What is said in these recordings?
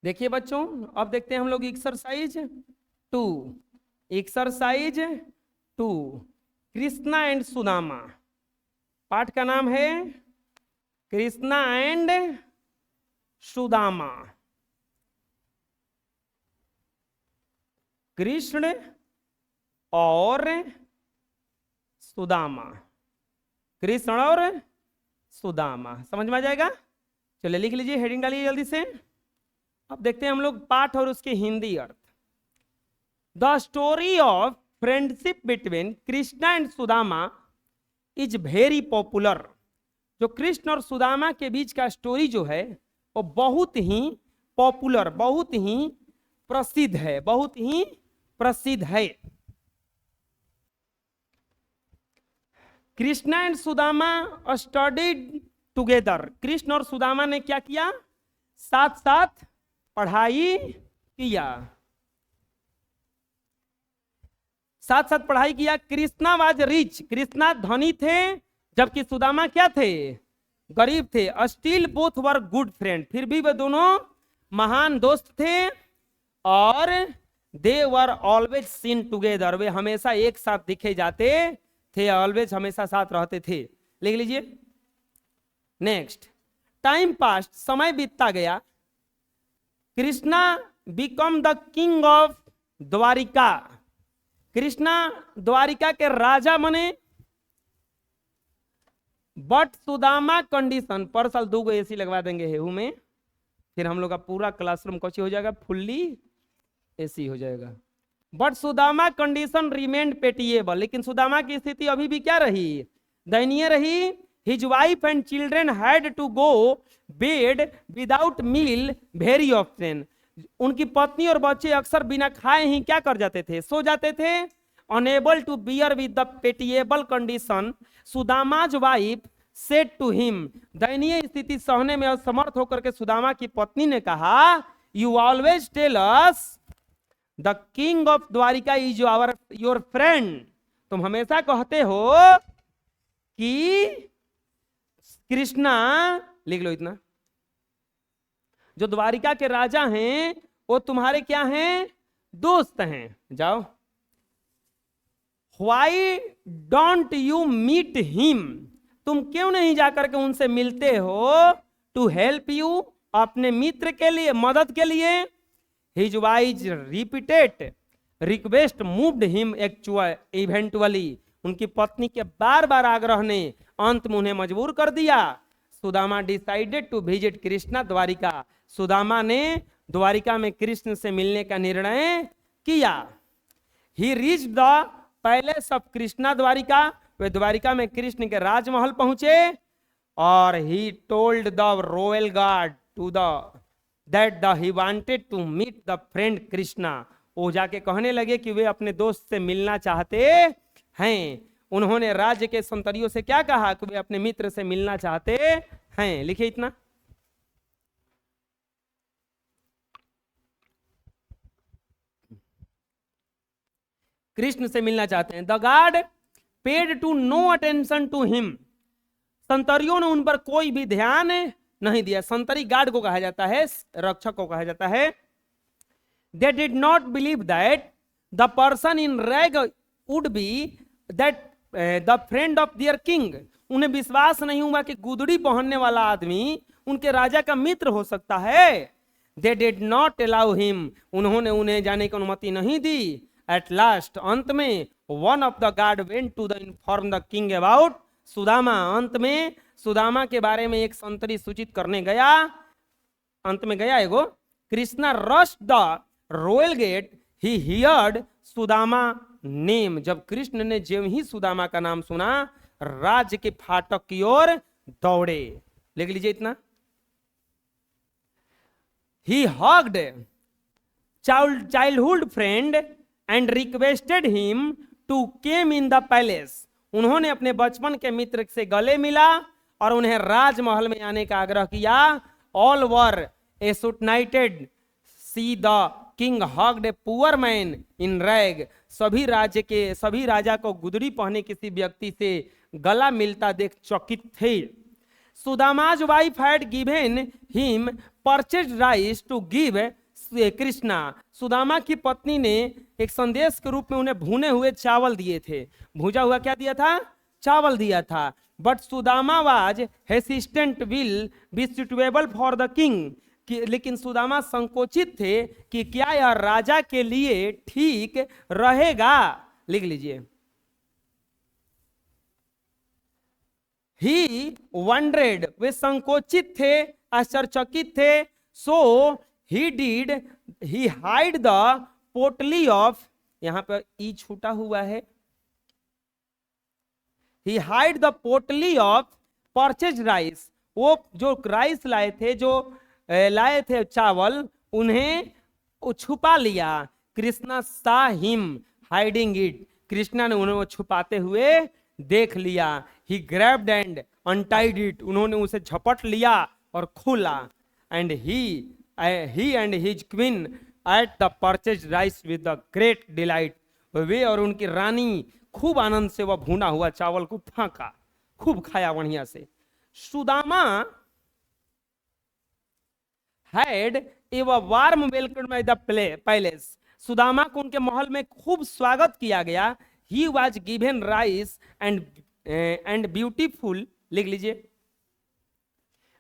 देखिए बच्चों, अब देखते हैं हम लोग exercise 2। Exercise 2, Krishna and Sudama. पाठ का नाम है कृष्णा एंड सुदामा। कृष्ण और सुदामा, कृष्ण और सुदामा, समझ में आ जाएगा। चलिए लिख लीजिए, हेडिंग डालिए जल्दी से। अब देखते हैं हम लोग पाठ और उसके हिंदी अर्थ। The story of friendship between Krishna and Sudama is very popular. जो कृष्ण और सुदामा के बीच का स्टोरी जो है वो बहुत ही पॉपुलर, बहुत ही प्रसिद्ध है, बहुत ही प्रसिद्ध है। Krishna and Sudama studied together. Krishna और सुदामा ने क्या किया? साथ साथ पढ़ाई किया, साथ साथ पढ़ाई किया। कृष्णा वाज रिच, कृष्णा धनी थे, जबकि सुदामा क्या थे? गरीब थे। Still both were good friend, फिर भी वे दोनों महान दोस्त थे। और दे वर ऑलवेज सीन टुगेदर, वे हमेशा एक साथ दिखे जाते थे, ऑलवेज हमेशा साथ रहते थे। लिख लीजिए। नेक्स्ट, टाइम पास्ट, समय बीतता गया। Krishna become the king of Dwarka, Krishna Dwarka के राजा बने। बट सुदामा कंडीशन, पर साल 2 एसी लगवा देंगे हेहू में, फिर हम लोग का पूरा क्लासरूम कौची हो जाएगा? फुल्ली एसी हो जाएगा। बट सुदामा कंडीशन रिमेन्ड पेटिएबल, लेकिन सुदामा की स्थिति अभी भी क्या रही? दयनीय रही। His wife and children had to go bed without meal very often, उनकी पत्नी और बच्चे अक्सर बिना खाए ही क्या कर जाते थे? सो जाते थे। Unable to bear with the pitiable condition, Sudama's wife said to him, दयनीय स्थिति सहने में असमर्थ होकर के सुदामा की पत्नी ने कहा, you always tell us the king of Dwarka is your friend, तुम हमेशा कहते हो कि कृष्णा, लिख लो इतना, जो द्वारिका के राजा हैं वो तुम्हारे क्या हैं? दोस्त हैं। जाओ। Why don't you meet him, तुम क्यों नहीं जाकर के उनसे मिलते हो? To help you, अपने मित्र के लिए, मदद के लिए। His wise repeated request moved him eventually, उनकी पत्नी के बार बार आग्रह ने अंत में उन्हें मजबूर कर दिया। Sudama decided to visit Krishna Dwarika, Sudama ने द्वारिका में कृष्ण से मिलने का निर्णय किया। He reached the palace of Krishna Dwarika, वे द्वारिका में कृष्ण के राजमहल पहुंचे। और he told the royal guard to the that the he wanted to meet the friend Krishna, वो जाके कहने लगे कि वे अपने दोस्त से मिलना चाहते हैं। उन्होंने राज्य के संतरियों से क्या कहा? कि वे अपने मित्र से मिलना चाहते हैं। लिखिए इतना। कृष्ण से मिलना चाहते हैं। The guard paid to no attention to him, संतरियों ने उन पर कोई भी ध्यान नहीं दिया। संतरी गार्ड को कहा जाता है, रक्षक को कहा जाता है। They did not believe that the person in rag would be that the friend of their king, उन्हें विश्वास नहीं हुआ कि गुदड़ी पहनने वाला आदमी उनके राजा का मित्र हो सकता है। They did not allow him, उन्होंने उन्हें जाने की अनुमति नहीं दी। एट लास्ट, अंत में, one of the guard went to the inform the king about Sudama, अंत में सुदामा के बारे में एक संतरी सूचित करने गया। अंत में गया एगो। Krishna rush the royal gate, he heard Sudama name, जब कृष्ण ने जो ही सुदामा का नाम सुना, राज्य के फाटक की ओर दौड़े। लिख लीजिए इतना। He hugged childhood friend and requested him to came in the palace, उन्होंने अपने बचपन के मित्र से गले मिला और उन्हें राजमहल में आने का आग्रह किया। All were astonished see the king hugged a poor man in rag, सभी राजा को गुदड़ी पहने किसी व्यक्ति से गला मिलता देख चकित थे। सुदामा's wife had given him purchased rice to give Krishna. Sudama की पत्नी ने एक संदेश के रूप में उन्हें भुने हुए चावल दिए थे। भुजा हुआ क्या दिया था? चावल दिया था। But Sudama was hesitant will be suitable for the king, लेकिन सुदामा संकोचित थे कि क्या यह राजा के लिए ठीक रहेगा। लिख लीजिए, ही वंडरेड, वे संकोचित थे, आश्चर्यचकित थे। सो ही हाइड द पोटली ऑफ, यहां पर ई छूटा हुआ है, ही हाइड द पोटली ऑफ परचेज राइस, वो जो राइस लाए थे, जो लाए थे चावल, उन्हें छुपा लिया। कृष्णा सा हिम हाइडिंग इट, कृष्णा ने उन्हें छुपाते हुए देख लिया। He grabbed and untied it, उन्होंने उसे झपट लिया और खोला। And he and his queen ate the parched rice with the great delight, वे और उनकी रानी खूब आनंद से वह भुना हुआ चावल को फांका, खूब खाया बढ़िया से। Sudama had a warm welcome by the palace, Sudama को उनके महल में खूब स्वागत किया गया। He was given rice and beautiful, लिख लीजिए,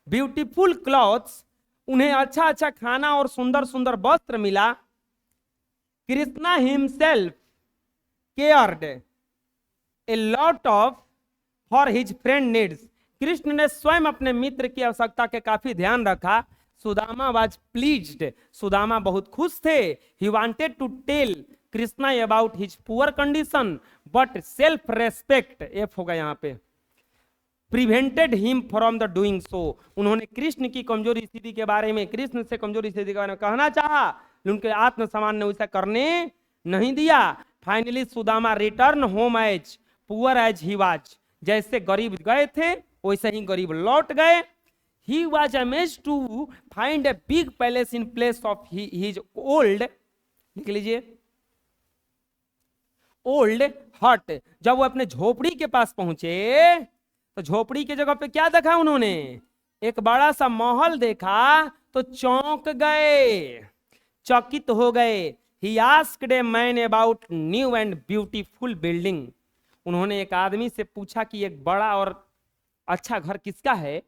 ब्यूटीफुल क्लॉथ्स, उन्हें अच्छा अच्छा खाना और सुंदर सुंदर वस्त्र मिला। Krishna himself cared a lot of for his friend needs, Krishna ने स्वयं अपने मित्र की आवश्यकता के काफी ध्यान रखा। सुदामा वाज प्लीज्ड, सुदामा बहुत खुश थे। He wanted to tell Krishna about his poor condition, but self respect, एफ होगा यहाँ पे, prevented him from the doing so, उन्होंने कृष्ण की कमजोरी स्थिति के बारे में, कृष्ण से कमजोरी स्थिति के बारे में कहना चाहा, उनके आत्मसम्मान ने उसे करने नहीं दिया। Finally Sudama return home as poor as he was, जैसे गरीब गए थे वैसे ही गरीब लौट गए। He was amazed to find a big palace in place of his old, लिख लीजिए, ओल्ड हट, जब वो अपने झोपड़ी के पास पहुंचे तो झोपड़ी के जगह पे क्या देखा उन्होंने? एक बड़ा सा महल देखा तो चौंक गए, चकित हो गए। He asked a man about new and beautiful building, उन्होंने एक आदमी से पूछा कि एक बड़ा और अच्छा घर किसका है।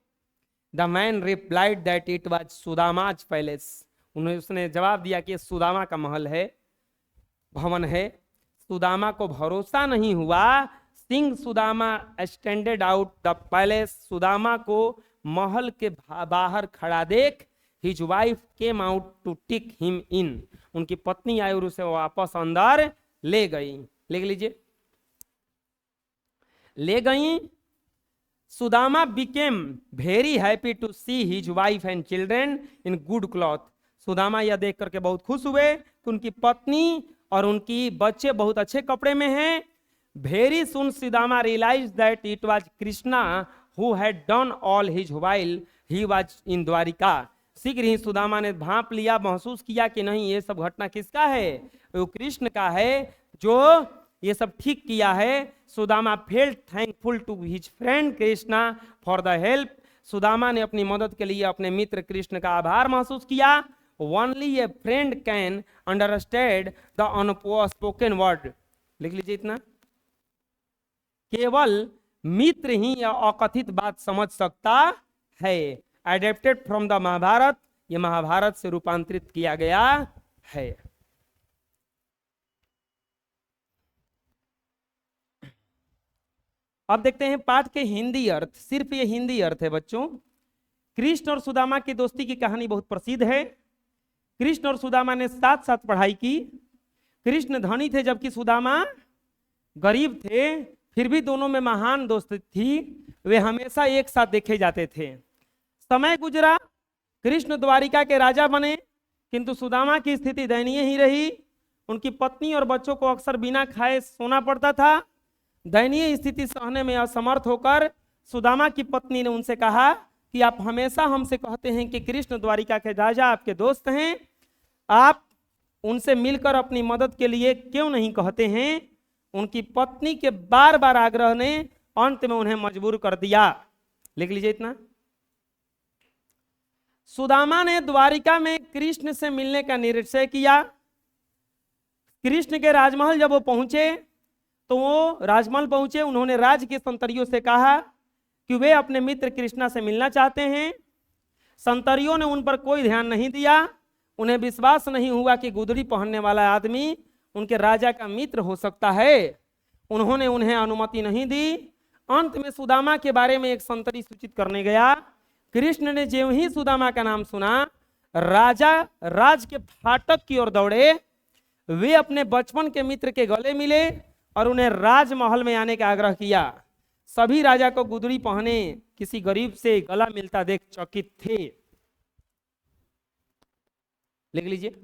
The man replied that it was Sudama's palace, उसने जवाब दिया कि सुदामा का महल है, भवन है। सुदामा को भरोसा नहीं हुआ। Seeing Sudama standed out the palace, Sudama को महल के बाहर खड़ा देख his wife came out to take him in, उनकी पत्नी आई और उसे वापस अंदर ले गई। लिख लीजिए, ले गई। Sudama became very happy to see his wife and children in good cloth, Sudama यह देख करके बहुत खुश हुए कि उनकी पत्नी और उनकी बच्चे बहुत अच्छे कपड़े में हैं। Very soon Sudama realize that it was Krishna who had done all his while he was in Dwarika, शीघ्र ही सुदामा ने भांप लिया, महसूस किया कि नहीं ये सब घटना किसका है? वो कृष्ण का है जो ये सब ठीक किया है। Sudama felt thankful to his friend Krishna for the help, Sudama ने अपनी मदद के लिए अपने मित्र कृष्ण का आभार महसूस किया। Only A friend can understand the unspoken word, लिख लीजिए इतना, केवल मित्र ही यह अकथित बात समझ सकता है। एडेप्टेड फ्रॉम द महाभारत, यह महाभारत से रूपांतरित किया गया है। अब देखते हैं पाठ के हिंदी अर्थ। सिर्फ ये हिंदी अर्थ है बच्चों। कृष्ण और सुदामा की दोस्ती की कहानी बहुत प्रसिद्ध है। कृष्ण और सुदामा ने साथ साथ पढ़ाई की। कृष्ण धनी थे जबकि सुदामा गरीब थे, फिर भी दोनों में महान दोस्ती थी। वे हमेशा एक साथ देखे जाते थे। समय गुजरा, कृष्ण द्वारिका के राजा बने, किंतु सुदामा की स्थिति दयनीय ही रही। उनकी पत्नी और बच्चों को अक्सर बिना खाए सोना पड़ता था। दयनीय स्थिति सहने में असमर्थ होकर सुदामा की पत्नी ने उनसे कहा कि आप हमेशा हमसे कहते हैं कि कृष्ण द्वारिका के राजा आपके दोस्त हैं, आप उनसे मिलकर अपनी मदद के लिए क्यों नहीं कहते हैं? उनकी पत्नी के बार बार आग्रह ने अंत में उन्हें मजबूर कर दिया। लिख लीजिए इतना, सुदामा ने द्वारिका में कृष्ण से मिलने का निश्चय किया। कृष्ण के राजमहल जब वो पहुंचे तो वो राजमहल पहुंचे, उन्होंने राज के संतरियों से कहा कि वे अपने मित्र कृष्णा से मिलना चाहते हैं। संतरियों ने उन पर कोई ध्यान नहीं दिया। उन्हें विश्वास नहीं हुआ कि गुदड़ी पहनने वाला आदमी उनके राजा का मित्र हो सकता है। उन्होंने उन्हें अनुमति नहीं दी। अंत में सुदामा के बारे में एक संतरी सूचित करने गया। कृष्ण ने ज्यों ही सुदामा का नाम सुना, राजा राज के फाटक की ओर दौड़े। वे अपने बचपन के मित्र के गले मिले और उन्हें राजमहल में आने का आग्रह किया। सभी राजा को गुदड़ी पहने किसी गरीब से गला मिलता देख चकित थे। लिख लीजिए।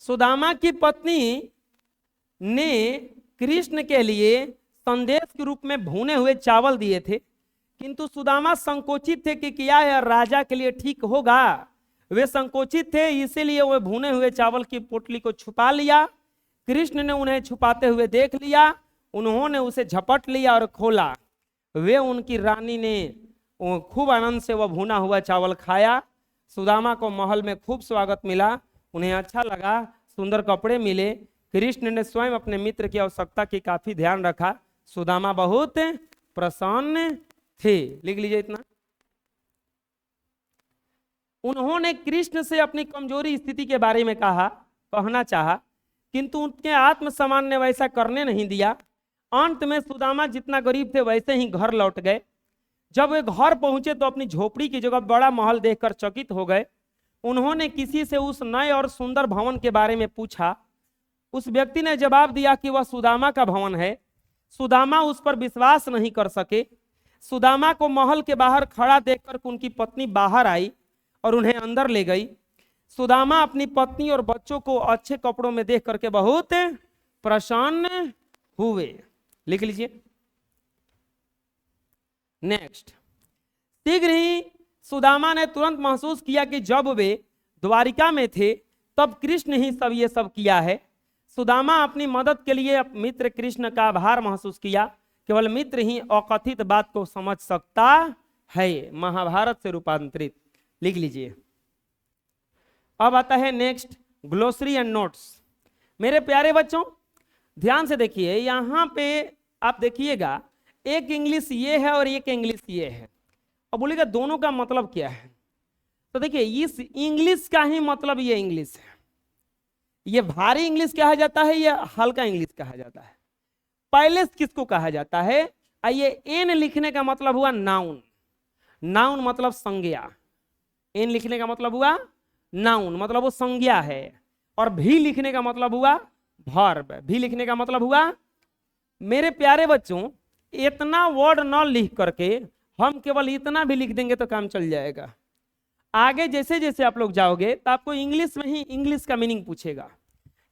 सुदामा की पत्नी ने कृष्ण के लिए संदेश के रूप में भुने हुए चावल दिए थे, किंतु सुदामा संकोचित थे कि क्या यह राजा के लिए ठीक होगा। वे संकोचित थे, इसीलिए वे भुने हुए चावल की पोटली को छुपा लिया। कृष्ण ने उन्हें छुपाते हुए देख लिया। उन्होंने उसे झपट लिया और खोला। वे उनकी रानी ने खूब आनंद से वह भुना हुआ चावल खाया। सुदामा को महल में खूब स्वागत मिला, उन्हें अच्छा लगा, सुंदर कपड़े मिले। कृष्ण ने स्वयं अपने मित्र की आवश्यकता की काफी ध्यान रखा। सुदामा बहुत प्रसन्न थे। लिख लीजिए इतना। उन्होंने कृष्ण से अपनी कमजोरी स्थिति के बारे में कहना चाहा, किंतु उनके आत्मसम्मान ने वैसा करने नहीं दिया। अंत में सुदामा जितना गरीब थे वैसे ही घर लौट गए। जब वे घर पहुंचे तो अपनी झोपड़ी की जगह बड़ा महल देखकर चकित हो गए। उन्होंने किसी से उस नए और सुंदर भवन के बारे में पूछा। उस व्यक्ति ने जवाब दिया कि वह सुदामा का भवन है। सुदामा उस पर विश्वास नहीं कर सके। सुदामा को महल के बाहर खड़ा देखकर उनकी पत्नी बाहर आई और उन्हें अंदर ले गई। सुदामा अपनी पत्नी और बच्चों को अच्छे कपड़ों में देख करके बहुत प्रसन्न हुए। लिख लीजिए। नेक्स्ट। शीघ्र ही सुदामा ने तुरंत महसूस किया कि जब वे द्वारिका में थे तब कृष्ण ही सब ये सब किया है। सुदामा अपनी मदद के लिए मित्र कृष्ण का आभार महसूस किया। केवल मित्र ही अकथित बात को समझ सकता है। महाभारत से रूपांतरित। लिख लीजिए। अब आता है नेक्स्ट, ग्लोसरी एंड नोट्स। मेरे प्यारे बच्चों ध्यान से देखिए, यहां पे आप देखिएगा एक इंग्लिश ये है और एक इंग्लिश ये है। अब बोलिएगा दोनों का मतलब क्या है। तो देखिए इस इंग्लिश का ही मतलब ये इंग्लिश है। ये भारी इंग्लिश कहा जाता है, ये हल्का इंग्लिश कहा जाता है। पहले किसको कहा जाता है? ये एन लिखने का मतलब हुआ नाउन। नाउन मतलब संज्ञा। एन लिखने का मतलब हुआ नाउन, मतलब वो संज्ञा है। और भी लिखने का मतलब हुआ वर्ब। भी लिखने का मतलब हुआ। मेरे प्यारे बच्चों इतना वर्ड न लिख करके हम केवल इतना भी लिख देंगे तो काम चल जाएगा। आगे जैसे जैसे आप लोग जाओगे तो आपको इंग्लिश में ही इंग्लिश का मीनिंग पूछेगा।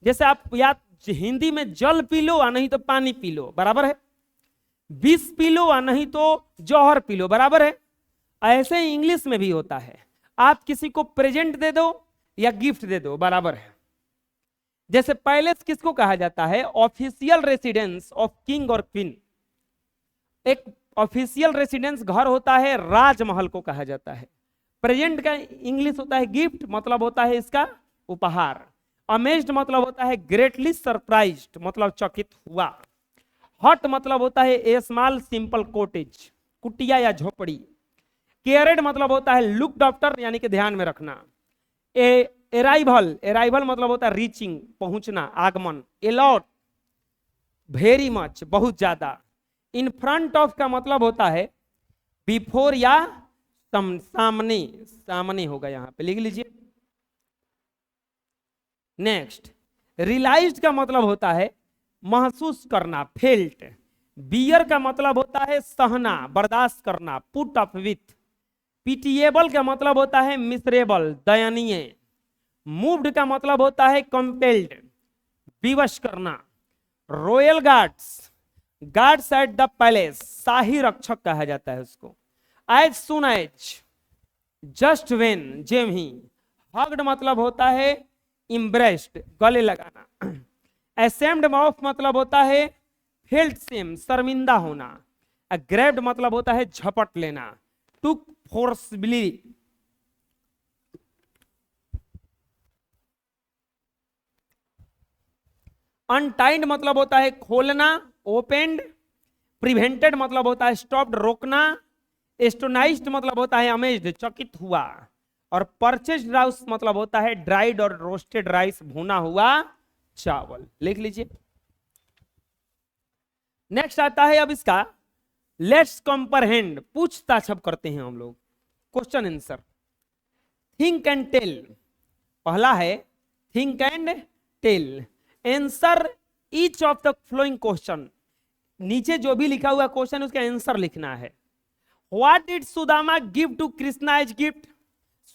जैसे आप या हिंदी में जल पी लो या नहीं तो पानी पी लो, बराबर है। विष पी लो या नहीं तो जौहर पी लो, बराबर है। ऐसे ही इंग्लिश में भी होता है। आप किसी को प्रेजेंट दे दो या गिफ्ट दे दो, बराबर है। जैसे पैलेस किसको कहा जाता है? ऑफिशियल रेसिडेंस ऑफ किंग और क्वीन। एक ऑफिशियल रेसिडेंस घर होता है, राजमहल को कहा जाता है। प्रेजेंट का इंग्लिश होता है गिफ्ट, मतलब होता है इसका उपहार। अमेज्ड मतलब होता है ग्रेटली सरप्राइज्ड, मतलब चकित हुआ। हट मतलब होता है ए स्मॉल सिंपल कॉटेज, कुटिया या झोपड़ी। केयर्ड मतलब होता है लुक्ड आफ्टर, यानी कि ध्यान में रखना। एराइवल मतलब होता है रीचिंग, पहुंचना, आगमन। एलॉट वेरी मच, बहुत ज्यादा। इन फ्रंट ऑफ का मतलब होता है बिफोर या सामने। सामने होगा यहां पे, लिख लीजिए। नेक्स्ट, रियलाइज्ड का मतलब होता है महसूस करना, फेल्ट। बियर का मतलब होता है सहना, बर्दाश्त करना, पुट अप विथ। पिटिएबल का मतलब होता है मिसरेबल, दयनीय। मूव्ड का मतलब होता है कंपेल्ड, विवश करना। Royal guards, guards at the palace, शाही रक्षक कहा जाता है उसको। As soon as, just when, जेम ही। हग्ड मतलब होता है इम्ब्रेस्ड, गले लगाना। एसेम्ड माउथ मतलब होता है फेल्ट सेम, शर्मिंदा होना। ग्रेब्ड मतलब होता है झपट लेना। took forcibly. अनटाइड मतलब होता है खोलना, ओपेंड। प्रिवेंटेड मतलब होता है स्टॉप्ड, रोकना। एस्टोनाइज्ड मतलब होता है अमेज्ड, चकित हुआ। और परचेज्ड राइस मतलब होता है ड्राइड और रोस्टेड राइस, भुना हुआ चावल। लिख लीजिए। नेक्स्ट आता है अब इसका लेट्स कंप्रहेंड, पूछताछ अब करते हैं हम लोग, question answer. Think and tell, पहला है think and tell. Answer each of the following question, नीचे जो भी लिखा हुआ क्वेश्चन उसका आंसर लिखना है। What did Sudama give to Krishna as gift,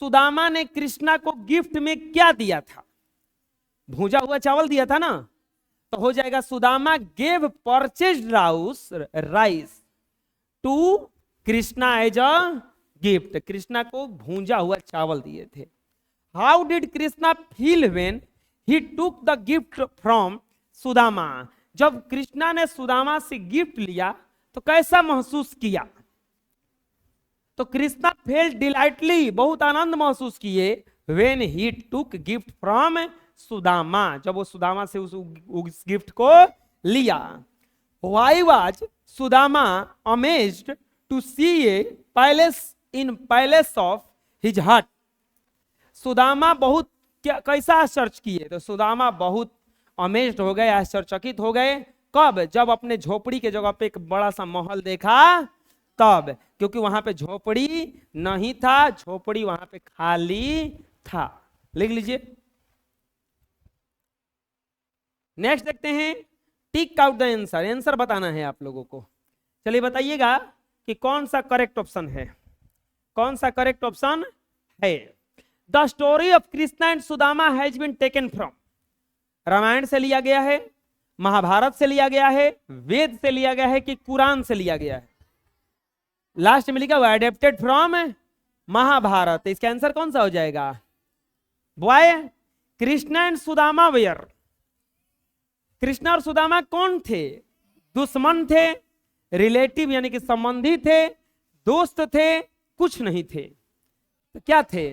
Sudama ने कृष्णा को गिफ्ट में क्या दिया था? भूजा हुआ चावल दिया था ना, तो हो जाएगा Sudama gave purchased rice to Krishna as a gift, Krishna को भूंजा हुआ चावल दिए थे। How did Krishna feel when he took the gift from Sudama, जब कृष्णा ने सुदामा से गिफ्ट लिया तो कैसा महसूस किया? तो कृष्णा फेल्ट डिलाइटली, बहुत आनंद महसूस किए। When he took gift from Sudama, जब वो सुदामा से उस गिफ्ट को लिया। Why was Sudama amazed to see a palace in palace of his heart, Sudama बहुत कैसा आश्चर्य किए? तो सुदामा बहुत अमेज्ड हो गए, आश्चर्यचकित हो गए। कब? जब अपने झोपड़ी के जगह पे एक बड़ा सा महल देखा तब, क्योंकि वहां पे झोपड़ी नहीं था, झोपड़ी वहां पे खाली था। लिख लीजिए। नेक्स्ट देखते हैं, tick out the answer, answer बताना है आप लोगों को। चलिए बताइएगा कि कौन सा करेक्ट ऑप्शन है, कौन सा करेक्ट ऑप्शन है। The story of Krishna and Sudama has been taken from, Ramayana से लिया गया है, महाभारत से लिया गया है, वेद से लिया गया है कि कुरान से लिया गया है? लास्ट में लिखा हुआ एडेप्टेड फ्रॉम महाभारत, इसका आंसर कौन सा हो जाएगा? Boy, Krishna and Sudama were, Krishna और सुदामा कौन थे? दुश्मन थे, रिलेटिव यानी कि संबंधी थे, दोस्त थे? कुछ नहीं थे। तो क्या थे?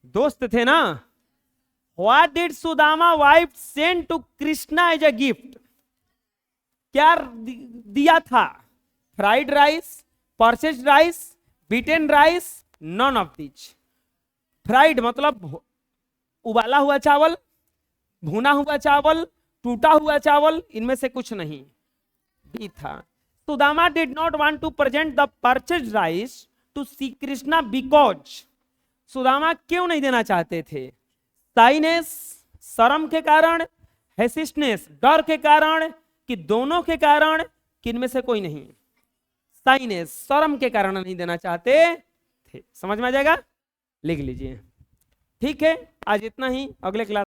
दोस्त थे ना। What did Sudama wife send to Krishna as a gift, क्या दिया था? Fried rice, purchased rice, beaten rice, none of this. Fried मतलब उबाला हुआ चावल, भुना हुआ चावल, टूटा हुआ चावल, इनमें से कुछ नहीं भी था। Sudama did not want to present the purchased rice to Shri Krishna because, Sudama क्यों नहीं देना चाहते थे? शाइनेस, शर्म के कारण, हेसिस्टनेस, डर के कारण, कि दोनों के कारण, कि इनमें से कोई नहीं? शाइनेस, शर्म के कारण नहीं देना चाहते थे। समझ में आ जाएगा? लिख लीजिए। ठीक है, आज इतना ही, अगले क्लास